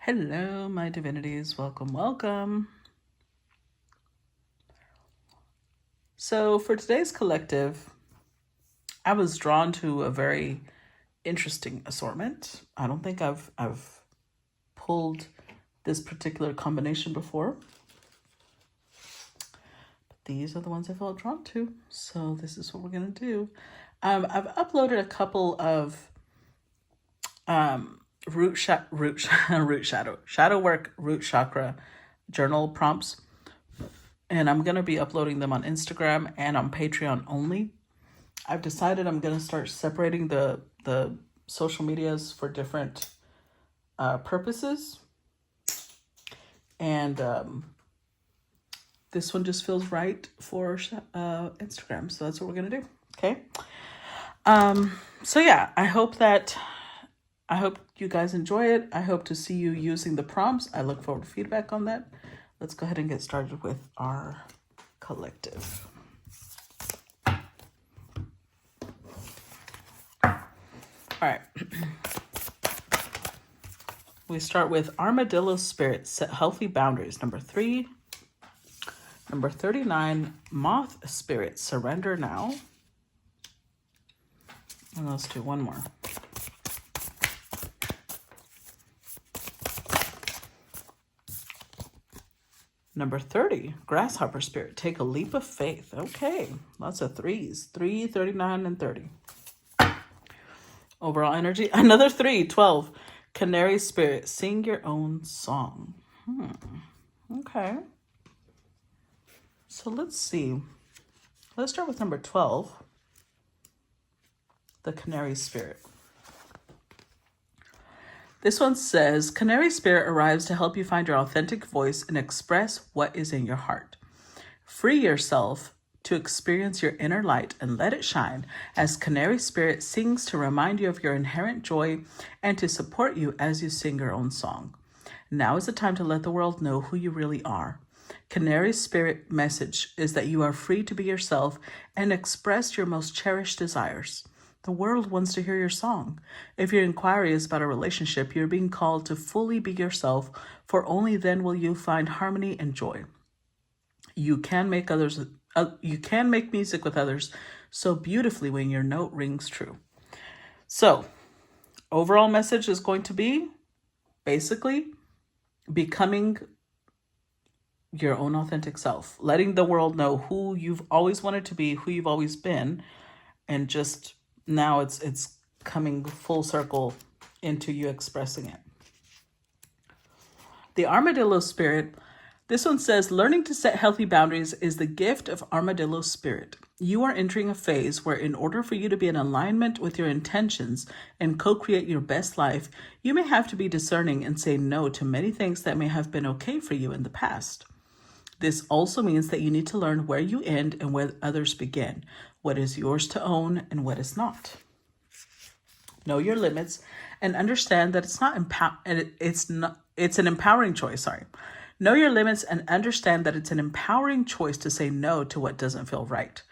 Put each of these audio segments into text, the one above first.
Hello, my divinities. Welcome, welcome. So for today's collective, I was drawn to a very interesting assortment. I don't think I've pulled this particular combination before. But these are the ones I felt drawn to. So this is what we're gonna do. I've uploaded a couple of shadow work root chakra journal prompts, and I'm going to be uploading them on Instagram and on Patreon only. I've decided I'm going to start separating the social medias for different purposes, and this one just feels right for Instagram, so that's what we're going to do. Okay. So yeah, I hope you guys enjoy it. I hope to see you using the prompts. I look forward to feedback on that. Let's go ahead and get started with our collective. All right. We start with Armadillo Spirit, Set Healthy Boundaries, number 3. Number 39, Moth Spirit, Surrender Now. And let's do one more. Number 30, Grasshopper Spirit, Take a Leap of Faith. Okay, lots of 3s. 3, 39, and 30. Overall energy, another 3, 12. Canary Spirit, Sing Your Own Song. Okay. So let's see. Let's start with number 12, the Canary Spirit. This one says, Canary Spirit arrives to help you find your authentic voice and express what is in your heart. Free yourself to experience your inner light and let it shine as Canary Spirit sings to remind you of your inherent joy and to support you as you sing your own song. Now is the time to let the world know who you really are. Canary Spirit message is that you are free to be yourself and express your most cherished desires. The world wants to hear your song. If your inquiry is about a relationship, you're being called to fully be yourself, for only then will you find harmony and joy. You can make music with others so beautifully when your note rings true. So, overall message is going to be basically becoming your own authentic self, letting the world know who you've always wanted to be, who you've always been, and just now it's coming full circle into you expressing it. The Armadillo Spirit, this one says, learning to set healthy boundaries is the gift of Armadillo Spirit. You are entering a phase where in order for you to be in alignment with your intentions and co-create your best life, you may have to be discerning and say no to many things that may have been okay for you in the past. This also means that you need to learn where you end and where others begin, what is yours to own and what is not. Know your limits and understand that it's an empowering choice. Know your limits and understand that it's an empowering choice to say no to what doesn't feel right.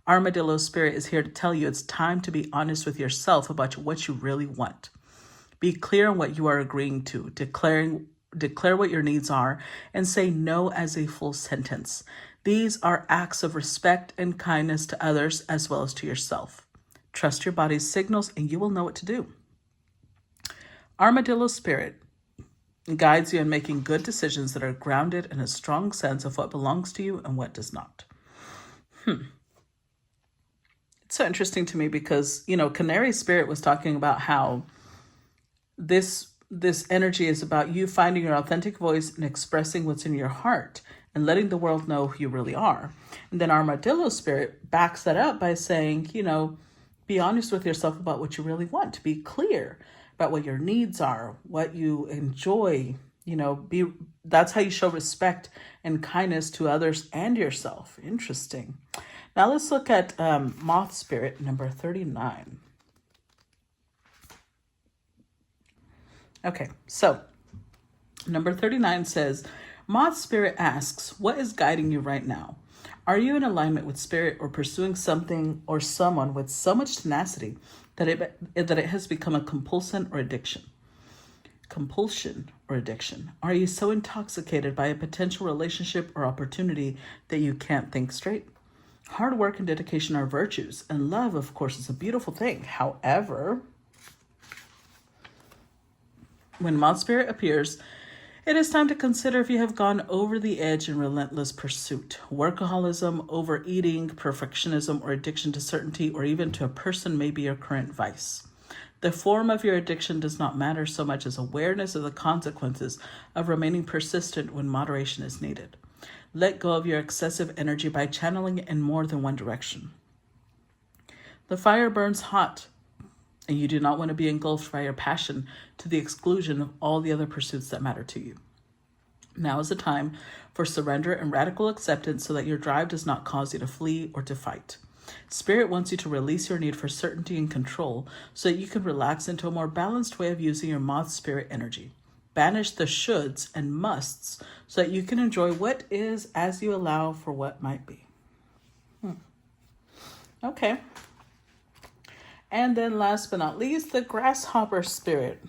Armadillo Spirit is here to tell you it's time to be honest with yourself about what you really want. Be clear on what you are agreeing to, declare what your needs are, and say no as a full sentence. These are acts of respect and kindness to others as well as to yourself. Trust your body's signals and you will know what to do. Armadillo Spirit guides you in making good decisions that are grounded in a strong sense of what belongs to you and what does not. It's so interesting to me because, Canary Spirit was talking about how this energy is about you finding your authentic voice and expressing what's in your heart and letting the world know who you really are. And then Armadillo Spirit backs that up by saying, be honest with yourself about what you really want. Be clear about what your needs are, what you enjoy. That's how you show respect and kindness to others and yourself. Interesting. Now let's look at Moth Spirit, number 39. Okay, so number 39 says, Moth Spirit asks, what is guiding you right now? Are you in alignment with Spirit or pursuing something or someone with so much tenacity that it has become a compulsion or addiction? compulsion, or addiction? Are you so intoxicated by a potential relationship or opportunity that you can't think straight? Hard work and dedication are virtues, and love, of course, is a beautiful thing. However, when Mod Spirit appears, it is time to consider if you have gone over the edge in relentless pursuit. Workaholism, overeating, perfectionism, or addiction to certainty, or even to a person may be your current vice. The form of your addiction does not matter so much as awareness of the consequences of remaining persistent when moderation is needed. Let go of your excessive energy by channeling it in more than one direction. The fire burns hot, and you do not want to be engulfed by your passion to the exclusion of all the other pursuits that matter to you. Now is the time for surrender and radical acceptance so that your drive does not cause you to flee or to fight. Spirit wants you to release your need for certainty and control so that you can relax into a more balanced way of using your Moth Spirit energy. Banish the shoulds and musts so that you can enjoy what is as you allow for what might be. Okay. And then last but not least, the grasshopper spirit.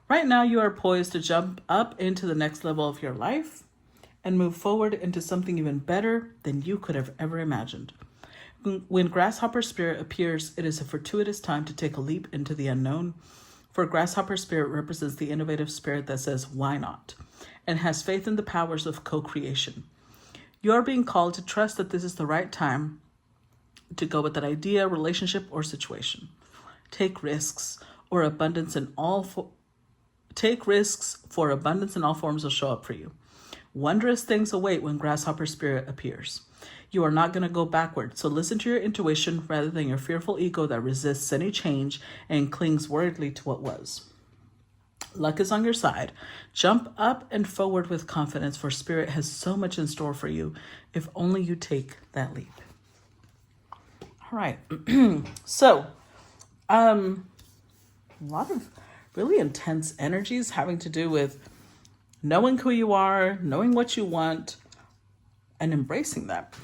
Right now you are poised to jump up into the next level of your life and move forward into something even better than you could have ever imagined. When grasshopper spirit appears, it is a fortuitous time to take a leap into the unknown. For grasshopper spirit represents the innovative spirit that says, why not? And has faith in the powers of co-creation. You are being called to trust that this is the right time to go with that idea, relationship, or situation. Take risks for abundance in all forms will show up for you. Wondrous things await when grasshopper spirit appears. You are not going to go backward, so listen to your intuition rather than your fearful ego that resists any change and clings worriedly to what was. Luck is on your side. Jump up and forward with confidence, for spirit has so much in store for you if only you take that leap. All right. So, a lot of really intense energies having to do with knowing who you are, knowing what you want, and embracing that.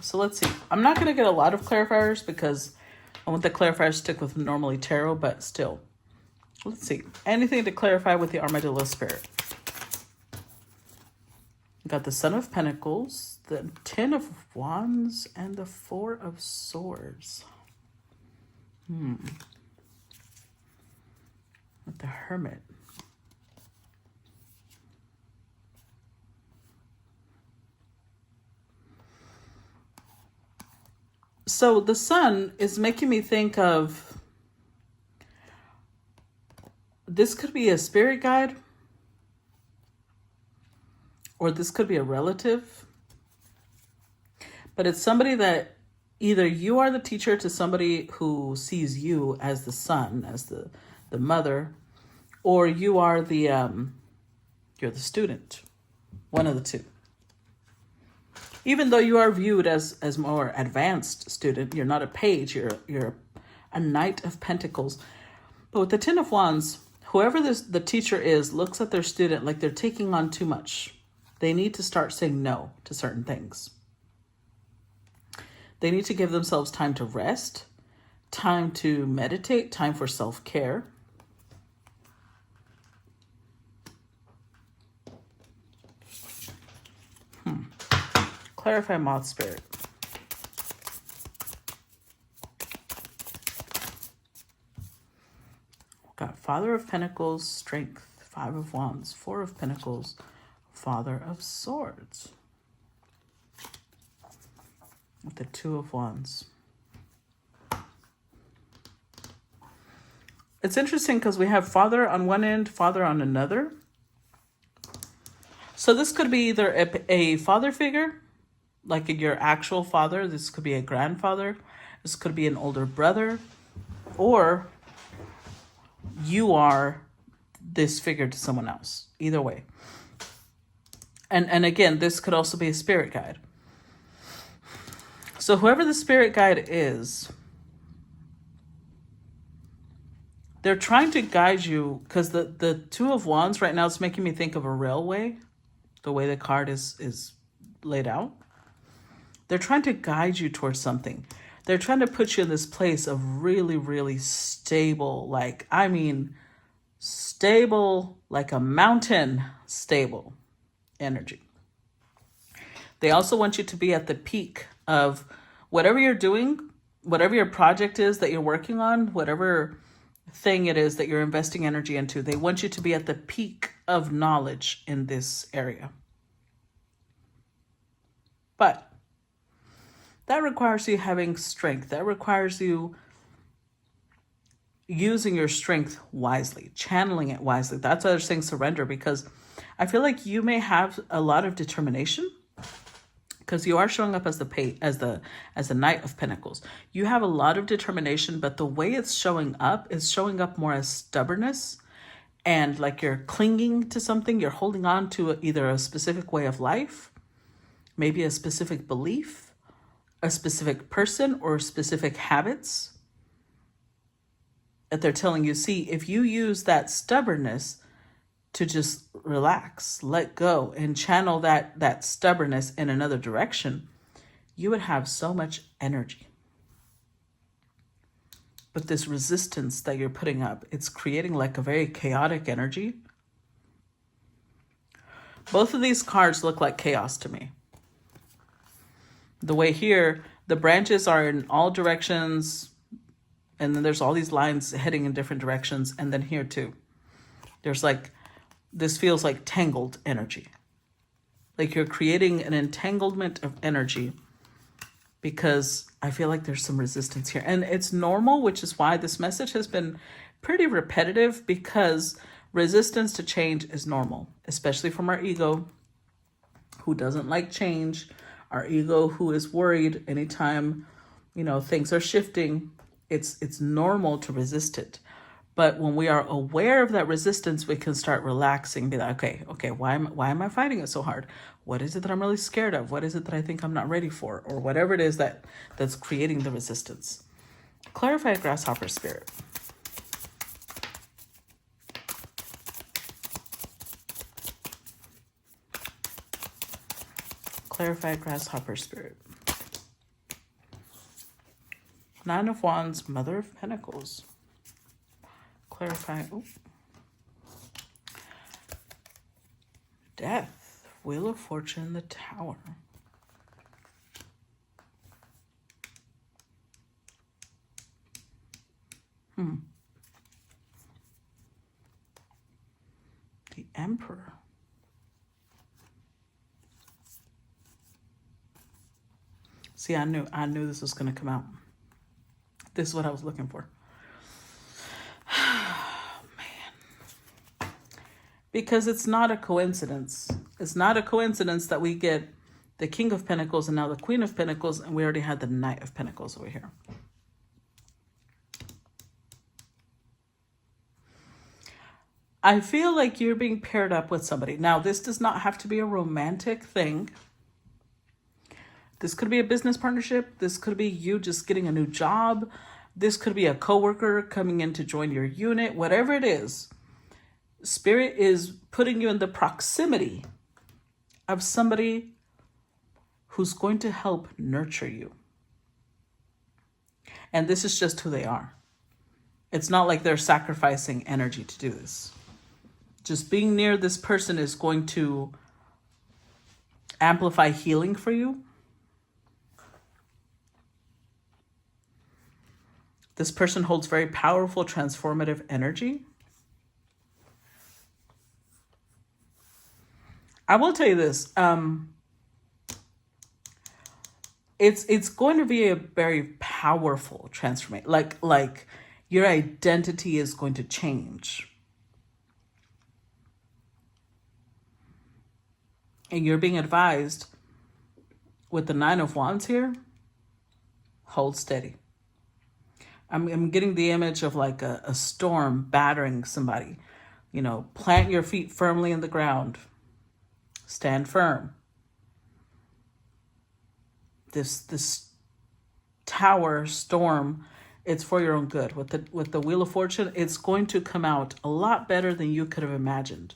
So let's see. I'm not going to get a lot of clarifiers because I want the clarifiers to stick with normally tarot, but still. Let's see. Anything to clarify with the armadillo spirit? We've got the Son of Pentacles, the Ten of Wands, and the Four of Swords. With the Hermit. So the Sun is making me think of, this could be a spirit guide, or this could be a relative, but it's somebody that either you are the teacher to somebody who sees you as the son, as the mother, or you are you're the student, one of the two. Even though you are viewed as more advanced student, you're not a page, you're a Knight of Pentacles. But with the Ten of Wands, whoever the teacher is looks at their student like they're taking on too much. They need to start saying no to certain things. They need to give themselves time to rest, time to meditate, time for self-care. Clarify Moth Spirit. Got Father of Pentacles, Strength, Five of Wands, Four of Pentacles, Father of Swords. With the Two of Wands. It's interesting because we have Father on one end, Father on another. So this could be either a father figure, like your actual father. This could be a grandfather. This could be an older brother. Or you are this figure to someone else. Either way. And again, this could also be a spirit guide. So whoever the spirit guide is, they're trying to guide you, because the Two of Wands right now is making me think of a railway, the way the card is laid out. They're trying to guide you towards something. They're trying to put you in this place of really, really stable, stable, like a mountain, stable energy. They also want you to be at the peak of whatever you're doing, whatever your project is that you're working on, whatever thing it is that you're investing energy into. They want you to be at the peak of knowledge in this area. But that requires you having strength. That requires you using your strength wisely, channeling it wisely. That's why they're saying surrender, because I feel like you may have a lot of determination, because you are showing up as the Knight of Pentacles. You have a lot of determination, but the way it's showing up is showing up more as stubbornness, and like you're clinging to something. You're holding on to either a specific way of life, maybe a specific belief, a specific person, or specific habits that they're telling you, see, if you use that stubbornness to just relax, let go, and channel that stubbornness in another direction, you would have so much energy. But this resistance that you're putting up, it's creating like a very chaotic energy. Both of these cards look like chaos to me. The way here, the branches are in all directions, and then there's all these lines heading in different directions. And then here too, there's like, this feels like tangled energy. Like you're creating an entanglement of energy, because I feel like there's some resistance here. And it's normal, which is why this message has been pretty repetitive, because resistance to change is normal, especially from our ego, who doesn't like change. Our ego, who is worried anytime, things are shifting. It's normal to resist it. But when we are aware of that resistance, we can start relaxing, be like, okay, why am I fighting it so hard? What is it that I'm really scared of? What is it that I think I'm not ready for? Or whatever it is that's creating the resistance. Clarify grasshopper spirit. Clarify grasshopper spirit. Nine of Wands, Mother of Pentacles. Clarify. Death, Wheel of Fortune, the Tower. The Emperor. See, I knew this was going to come out. This is what I was looking for. Because it's not a coincidence. It's not a coincidence that we get the King of Pentacles and now the Queen of Pentacles, and we already had the Knight of Pentacles over here. I feel like you're being paired up with somebody. Now, this does not have to be a romantic thing. This could be a business partnership. This could be you just getting a new job. This could be a coworker coming in to join your unit. Whatever it is, Spirit is putting you in the proximity of somebody who's going to help nurture you. And this is just who they are. It's not like they're sacrificing energy to do this. Just being near this person is going to amplify healing for you. This person holds very powerful, transformative energy. I will tell you this. It's going to be a very powerful transformation. Like your identity is going to change. And you're being advised with the Nine of Wands here, hold steady. I'm getting the image of like a storm battering somebody. Plant your feet firmly in the ground. Stand firm. This tower storm, it's for your own good. With the Wheel of Fortune, it's going to come out a lot better than you could have imagined.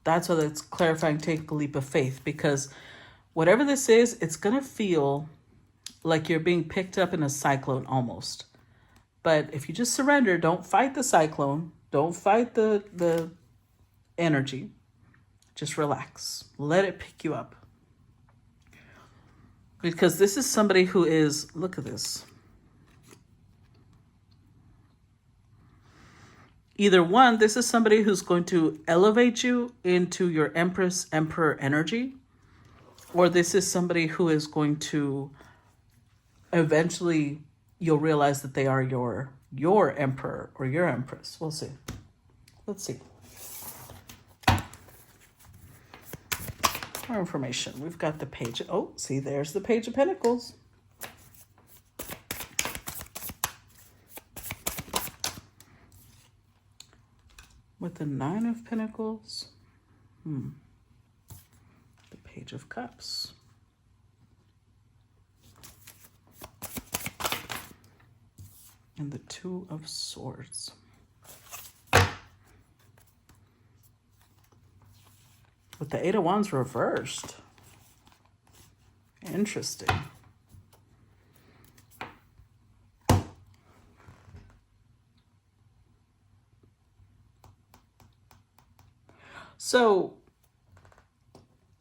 That's why it's clarifying, take a leap of faith, because whatever this is, it's going to feel like you're being picked up in a cyclone almost. But if you just surrender, don't fight the cyclone. Don't fight the energy. Just relax. Let it pick you up. Because this is somebody who is, look at this. Either one, this is somebody who's going to elevate you into your Empress, Emperor energy, or this is somebody who is going to eventually, you'll realize that they are your Emperor or your Empress. We'll see. Let's see. More information. We've got the page. Oh, see, there's the Page of Pentacles. With the Nine of Pentacles. The Page of Cups. And the Two of Swords. With the Eight of Wands reversed. Interesting. So,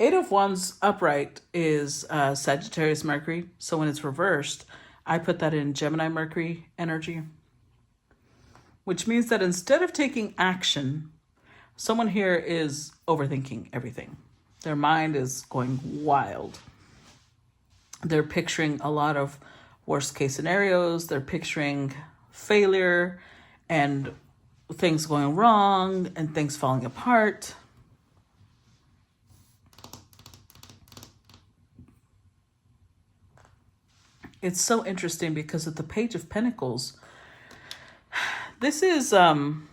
Eight of Wands upright is Sagittarius Mercury. So when it's reversed, I put that in Gemini Mercury energy. Which means that instead of taking action, someone here is overthinking everything. Their mind is going wild. They're picturing a lot of worst case scenarios. They're picturing failure and things going wrong and things falling apart. It's so interesting because at the Page of Pentacles, this is an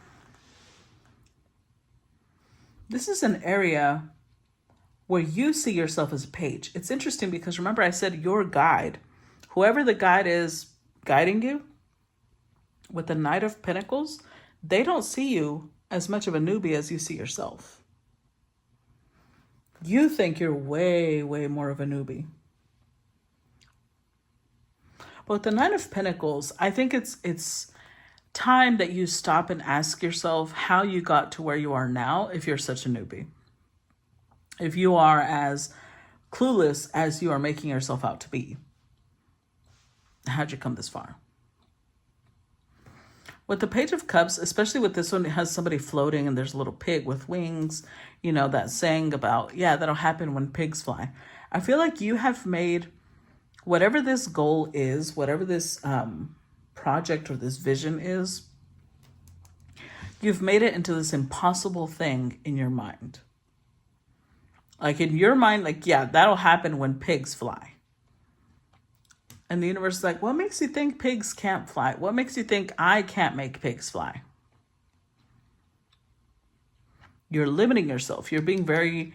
area where you see yourself as a page. It's interesting because remember I said your guide, whoever the guide is guiding you with the Knight of Pentacles, they don't see you as much of a newbie as you see yourself. You think you're way, way more of a newbie. But with the Nine of Pentacles, I think it's time that you stop and ask yourself how you got to where you are now if you're such a newbie. If you are as clueless as you are making yourself out to be. How'd you come this far? With the Page of Cups, especially with this one, it has somebody floating and there's a little pig with wings. You know, that saying about, yeah, that'll happen when pigs fly. I feel like you have made whatever this goal is, whatever this project or this vision is, you've made it into this impossible thing in your mind. Like in your mind, like, yeah, that'll happen when pigs fly. And the universe is like, what makes you think pigs can't fly? What makes you think I can't make pigs fly? You're limiting yourself. You're being very...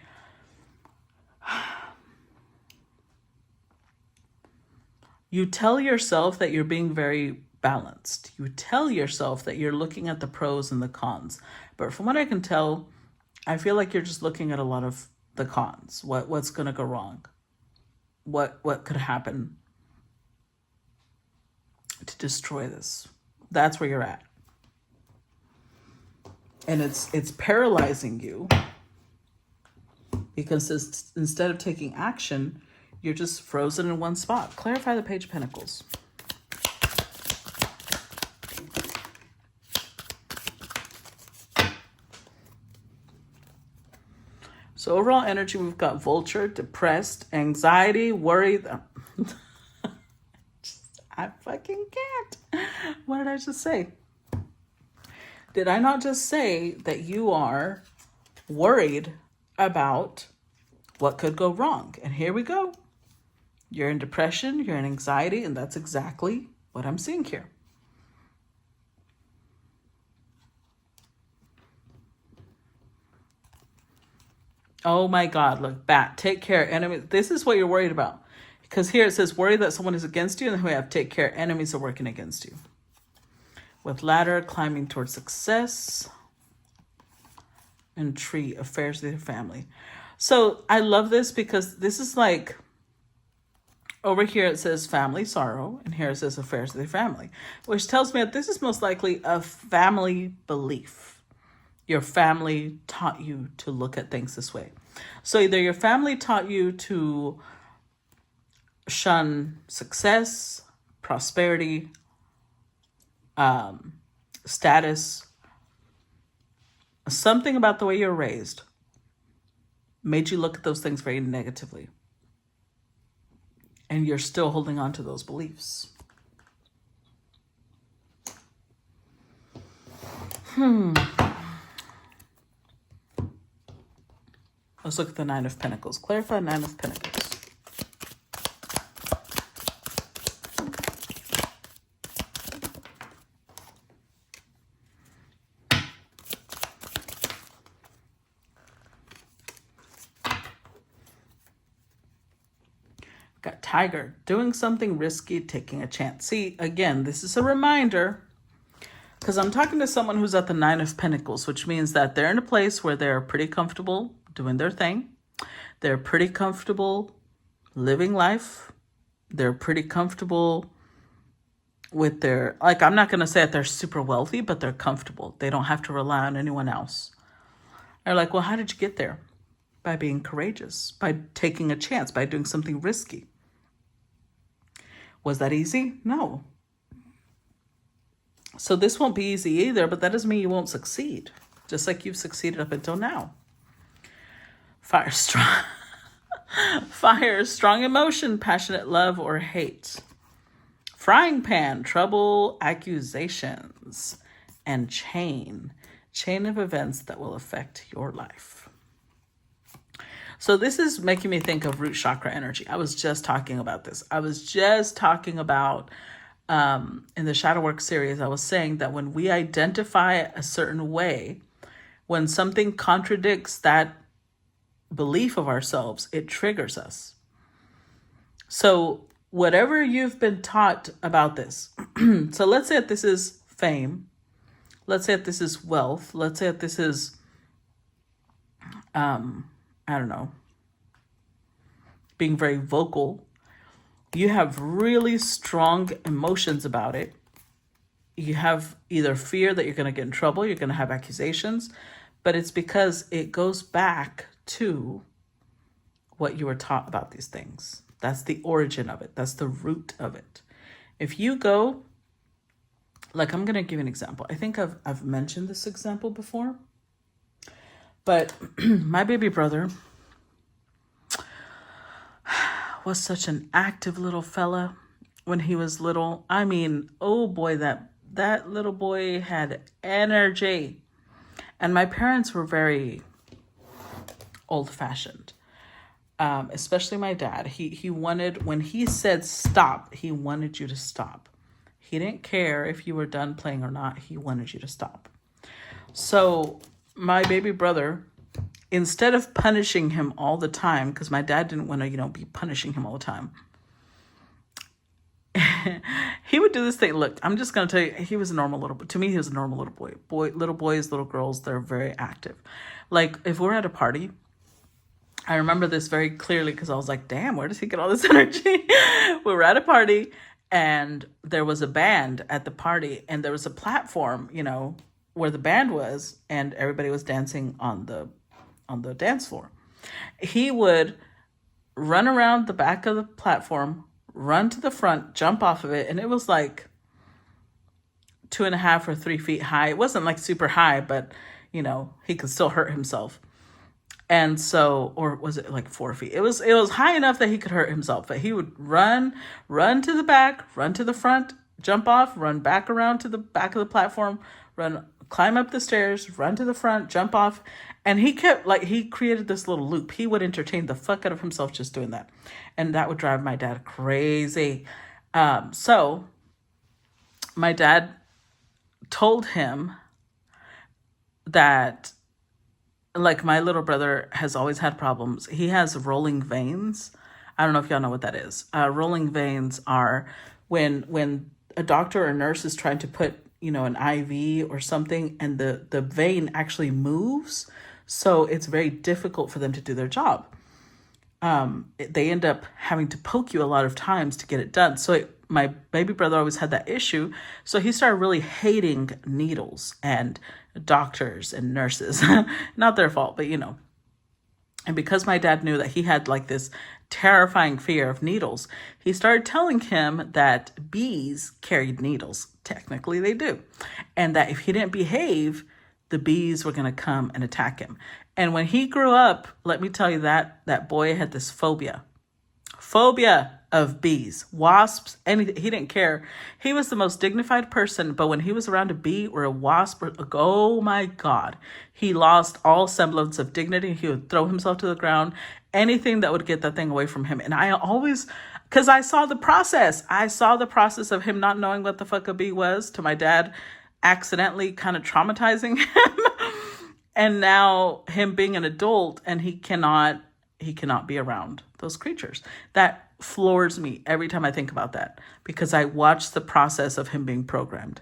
You tell yourself that you're being very balanced. You tell yourself that you're looking at the pros and the cons. But from what I can tell, I feel like you're just looking at a lot of the cons. What's going to go wrong? What could happen to destroy this? That's where you're at. And it's paralyzing you because instead of taking action, you're just frozen in one spot. Clarify the Page of Pentacles. So overall energy, we've got vulture, depressed, anxiety, worry. I fucking can't. What did I just say? Did I not just say that you are worried about what could go wrong? And here we go. You're in depression, you're in anxiety, and that's exactly what I'm seeing here. Oh my God, look, bat, take care, enemy. This is what you're worried about. Because here it says, worry that someone is against you, and then we have take care, enemies are working against you. With ladder, climbing towards success. And tree, affairs with your family. So I love this because this is like, over here it says family sorrow, and here it says affairs with your family, which tells me that this is most likely a family belief. your family taught you to look at things this way. So either your family taught you to shun success, prosperity, status, something about the way you're raised made you look at those things very negatively. And you're still holding on to those beliefs. Let's look at the Nine of Pentacles. Clarify Nine of Pentacles. Got Tiger, doing something risky, taking a chance. See, again, this is a reminder, because I'm talking to someone who's at the Nine of Pentacles, which means that they're in a place where they're pretty comfortable doing their thing. They're pretty comfortable living life. They're pretty comfortable with their, like, I'm not going to say that they're super wealthy, but they're comfortable. They don't have to rely on anyone else. They're like, well, how did you get there? By being courageous, by taking a chance, by doing something risky. Was that easy? No. So this won't be easy either, but that doesn't mean you won't succeed. Just like you've succeeded up until now. Fire, strong emotion, passionate love or hate. Frying pan, trouble, accusations, and chain of events that will affect your life. So this is making me think of root chakra energy. I was just talking about this. I was just talking about in the Shadow Work series, I was saying that when we identify a certain way, when something contradicts that belief of ourselves, it triggers us. So whatever you've been taught about this, so let's say that this is fame. Let's say that this is wealth. Let's say that this is, I don't know, being very vocal. You have really strong emotions about it. You have either fear that you're going to get in trouble, you're going to have accusations, but it's because it goes back to what you were taught about these things. That's the origin of it. That's the root of it. If you go, like, I'm going to give you an example. I think I've mentioned this example before, but my baby brother was such an active little fella when he was little. I mean, oh boy, that little boy had energy. And my parents were very old-fashioned, especially my dad. He wanted, when he said stop, he wanted you to stop. He didn't care if you were done playing or not. He wanted you to stop. So my baby brother, instead of punishing him all the time, because my dad didn't want to, be punishing him all the time, he would do this thing. Look, I'm just going to tell you, he was a normal little boy. To me, he was a normal little boy. Little boys, little girls, they're very active. Like, if we're at a party, I remember this very clearly because I was like, damn, where does he get all this energy? We were at a party and there was a band at the party and there was a platform, where the band was, and everybody was dancing on the dance floor. He would run around the back of the platform, run to the front, jump off of it, and it was like 2.5 or 3 feet high. It wasn't like super high, but he could still hurt himself. And so, or was it like 4 feet? It was high enough that he could hurt himself, but he would run to the back, run to the front, jump off, run back around to the back of the platform, climb up the stairs, run to the front, jump off. And he created this little loop. He would entertain the fuck out of himself just doing that. And that would drive my dad crazy. So my dad told him that, like, my little brother has always had problems. He has rolling veins. I don't know if y'all know what that is. Rolling veins are when a doctor or nurse is trying to put, an IV or something, and the vein actually moves. So it's very difficult for them to do their job. they end up having to poke you a lot of times to get it done. So my baby brother always had that issue. So he started really hating needles and doctors and nurses. Not their fault, but And because my dad knew that he had like this terrifying fear of needles, he started telling him that bees carried needles. Technically, they do. And that if he didn't behave, the bees were going to come and attack him. And when he grew up, let me tell you that boy had this phobia of bees, wasps, anything. He didn't care. He was the most dignified person, but when he was around a bee or a wasp, oh my God, he lost all semblance of dignity. He would throw himself to the ground, anything that would get that thing away from him. And I always, because I saw the process of him not knowing what the fuck a bee was, to my dad accidentally kind of traumatizing him. And now him being an adult, and he cannot be around those creatures. That floors me every time I think about that, because I watched the process of him being programmed.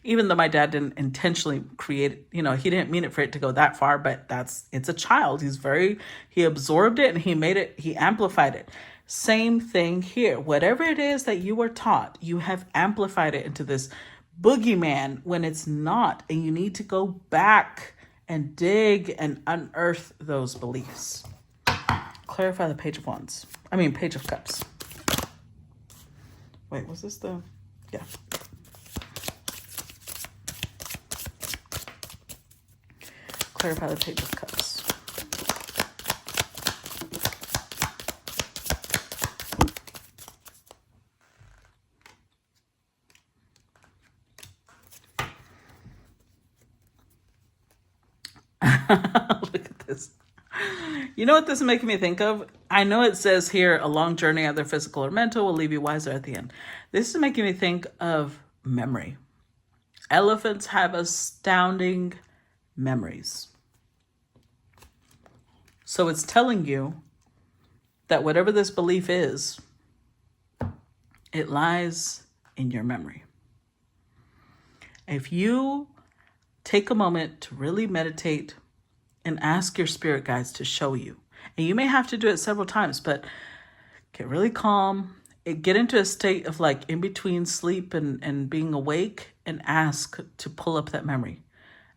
Even though my dad didn't intentionally create, he didn't mean it for it to go that far, but it's a child. He absorbed it and he amplified it. Same thing here. Whatever it is that you were taught, you have amplified it into this boogeyman when it's not. And you need to go back and dig and unearth those beliefs. Clarify the Page of Cups. Wait, was this the... Yeah. Clarify the Page of Cups. Look at this. You know what this is making me think of? I know it says here, a long journey, either physical or mental, will leave you wiser at the end. This is making me think of memory. Elephants have astounding memories. So it's telling you that whatever this belief is, it lies in your memory. If you take a moment to really meditate and ask your spirit guides to show you, and you may have to do it several times, but get really calm, get into a state of like in between sleep and being awake, and ask to pull up that memory.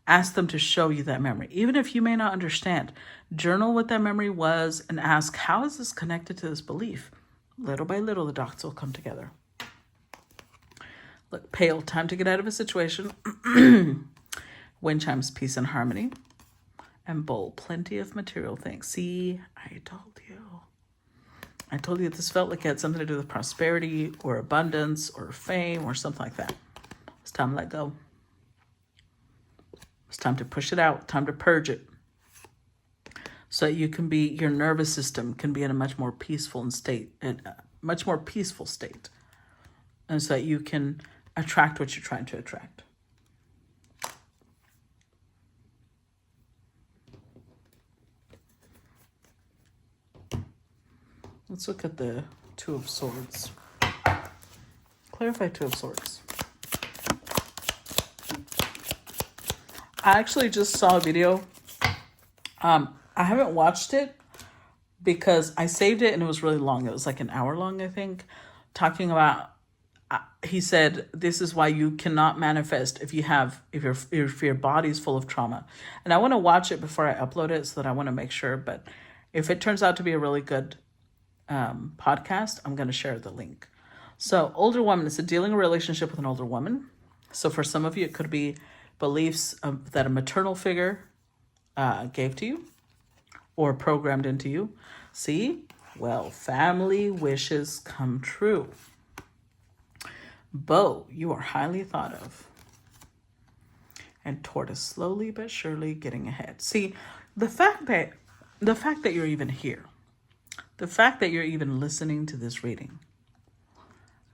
Ask them to show you that memory. Even if you may not understand, journal what that memory was and ask, how is this connected to this belief? Little by little, the dots will come together. Look, pale, time to get out of a situation. Wind chimes, peace and harmony. And bold, plenty of material things. See, I told you this felt like it had something to do with prosperity or abundance or fame or something like that. It's time to let go. It's time to push it out, time to purge it. So that your nervous system can be in a much more peaceful state. And so that you can attract what you're trying to attract. Let's look at the Two of Swords. Clarify Two of Swords. I actually just saw a video. I haven't watched it because I saved it and it was really long. It was like an hour long, I think, talking about, he said, this is why you cannot manifest if your body's full of trauma. And I want to watch it before I upload it so that I want to make sure. But if it turns out to be a really good podcast, I'm going to share the link. So older woman, it's dealing a relationship with an older woman. So for some of you, it could be beliefs that a maternal figure gave to you or programmed into you. See? Well, family wishes come true. Bow, you are highly thought of. And tortoise, slowly but surely getting ahead. See, the fact that you're even here, the fact that you're even listening to this reading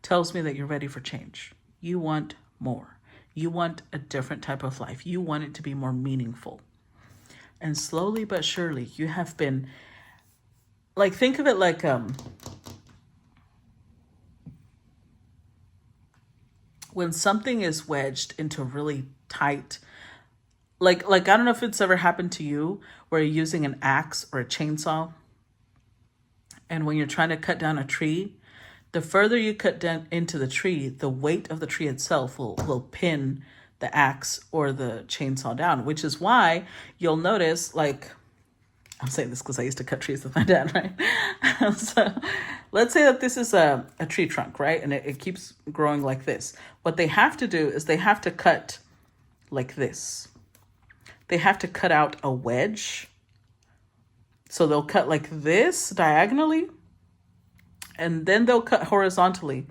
tells me that you're ready for change. You want more. You want a different type of life. You want it to be more meaningful. And slowly but surely, you have been, like, think of it like when something is wedged into really tight, like I don't know if it's ever happened to you where you're using an axe or a chainsaw And when you're trying to cut down a tree, the further you cut down into the tree, the weight of the tree itself will pin the axe or the chainsaw down, which is why you'll notice, like, I'm saying this because I used to cut trees with my dad, right? So let's say that this is a tree trunk, right? And it keeps growing like this. What they have to do is they have to cut like this. They have to cut out a wedge. So they'll cut like this diagonally, and then they'll cut horizontally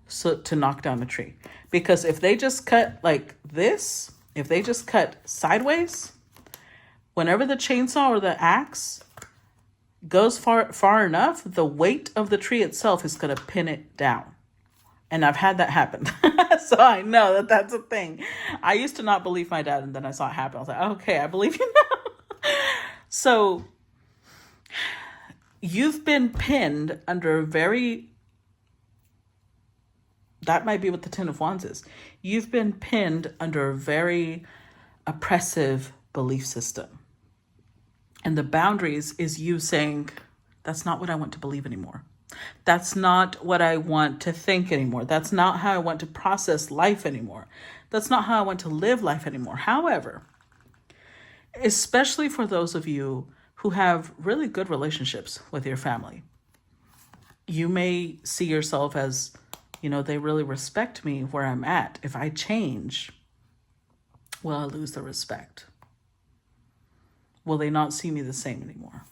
so to knock down the tree. Because if they just cut like this, if they just cut sideways, whenever the chainsaw or the axe goes far enough, the weight of the tree itself is going to pin it down. And I've had that happen. So I know that that's a thing. I used to not believe my dad, and then I saw it happen. I was like, okay, I believe you now. So you've been pinned under a very, that might be what the Ten of Wands is. You've been pinned under a very oppressive belief system. And the boundaries is you saying, that's not what I want to believe anymore. That's not what I want to think anymore. That's not how I want to process life anymore. That's not how I want to live life anymore. However, especially for those of you who have really good relationships with your family, you may see yourself as, you know, they really respect me where I'm at. If I change, will I lose the respect? Will they not see me the same anymore?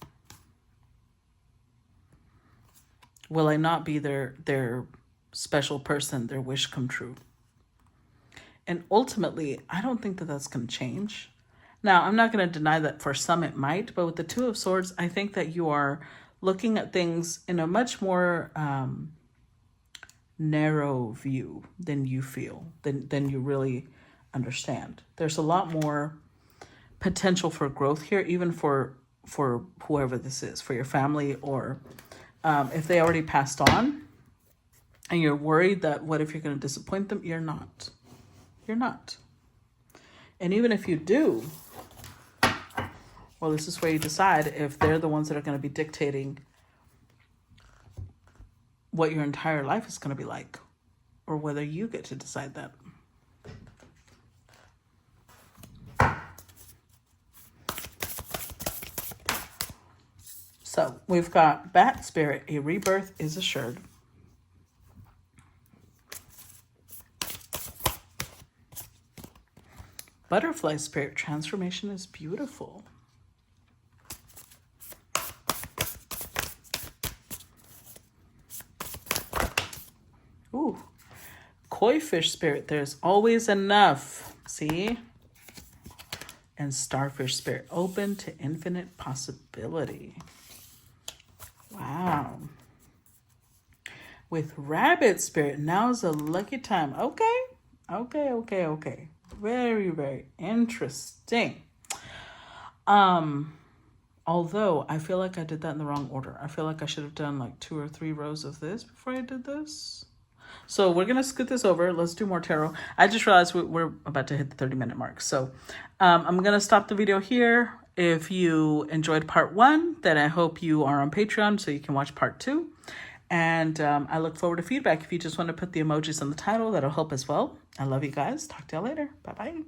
Will I not be their special person, their wish come true? And ultimately, I don't think that that's going to change. Now, I'm not going to deny that for some it might, but with the Two of Swords, I think that you are looking at things in a much more narrow view than you feel, than you really understand. There's a lot more potential for growth here, even for whoever this is, for your family, or if they already passed on and you're worried that what if you're going to disappoint them? You're not. You're not. And even if you do, well, this is where you decide if they're the ones that are going to be dictating what your entire life is going to be like, or whether you get to decide that. So we've got Bat Spirit, a rebirth is assured. Butterfly Spirit, transformation is beautiful. Ooh, Koi Fish Spirit, there's always enough. See? And Starfish Spirit, open to infinite possibility. Wow. With Rabbit Spirit, now's a lucky time. Okay. Very, very interesting. Although I feel like I did that in the wrong order. I feel like I should have done like 2 or 3 rows of this before I did this. So we're going to scoot this over. Let's do more tarot. I just realized we're about to hit the 30-minute mark. So I'm going to stop the video here. If you enjoyed part 1, then I hope you are on Patreon so you can watch part 2. And I look forward to feedback. If you just want to put the emojis in the title, that'll help as well. I love you guys. Talk to y'all later. Bye-bye.